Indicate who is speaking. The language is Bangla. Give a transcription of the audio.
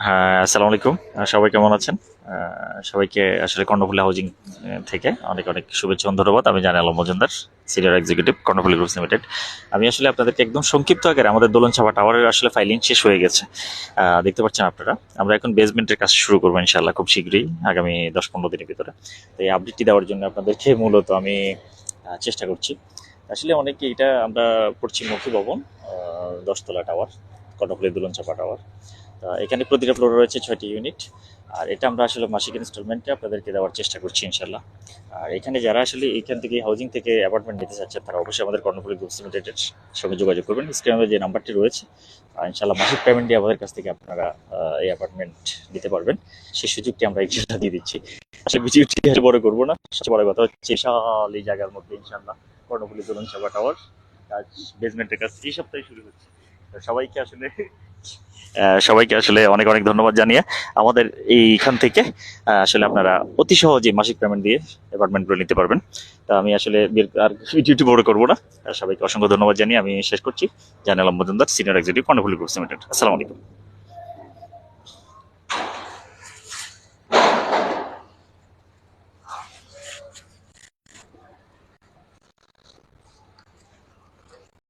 Speaker 1: হ্যাঁ, আসসালামু আলাইকুম। সবাই কেমন আছেন? সবাইকে আসলে কর্ণফুলী হাউজিং থেকে অনেক অনেক শুভেচ্ছা ও ধন্যবাদ। আমি জানে Alam Majumdar, senior executive, Karnaphuli groups limited. আমি আসলে আপনাদেরকে একদম সংক্ষিপ্ত আকারে আমাদের দোলন চাপা টাওয়ারের আসলে ফাইলিং শেষ হয়ে গেছে। দেখতে পাচ্ছেন আপনারা। আমরা এখন বেসমেন্টের কাজ শুরু করবো ইনশাআল্লাহ খুব শীঘ্রই, আগামী 10-15 দিনের ভিতরে। তো এই আপডেটটি দেওয়ার জন্য আপনাদেরকে মূলত আমি চেষ্টা করছি। আসলে অনেকে এটা আমরা পড়ছি মুখী ভবন, 10 তলা টাওয়ার, কর্ণফুলী দোলন চাপা টাওয়ার। এখানে প্রতিটা ফ্লোরে রয়েছে 6টি ইউনিট। আর এটা আমরা আসলে মাসিক ইনস্টলমেন্টে আপনাদেরকে দেওয়ার চেষ্টা করছি ইনশাল্লাহ। আর এখানে যারা আসলে এখান থেকে হাউজিং থেকে অ্যাপার্টমেন্ট নিতে চাচ্ছেন তারা অবশ্যই আমাদের কর্ণফুলী গ্রুপস লিমিটেডের সঙ্গে যোগাযোগ করবেন। স্ক্রিনে যে নাম্বারটি রয়েছে, ইনশাল্লাহ মাসিক পেমেন্ট দিয়ে আমাদের কাছ থেকে আপনারা এই অ্যাপার্টমেন্ট নিতে পারবেন। সেই সুযোগটি আমরা ইনশাল্লাহ দিয়ে দিচ্ছি। আসলে ভিডিওটি বড় করবো না, সবচেয়ে বড় কথা হচ্ছে বিশাল এই জায়গার মধ্যে ইনশাল্লাহ কর্ণফুলী দোলন চাপা টাওয়ার কাজ, বেসমেন্টের কাজ এই সপ্তাহে শুরু হচ্ছে। তো সবাইকে আসলে অনেক অনেক ধন্যবাদ জানিয়ে আমাদের এইখান থেকে আসলে আপনারা অতি সহজে মাসিক পেমেন্ট দিয়ে অ্যাপার্টমেন্টগুলো নিতে পারবেন। তা আমি আসলে আর ভিডিওটি বড় করবো না। সবাইকে অসংখ্য ধন্যবাদ জানিয়ে আমি শেষ করছি। জানালাম Majumdar, senior executive, Karnaphuli group limited. আসসালামু আলাইকুম।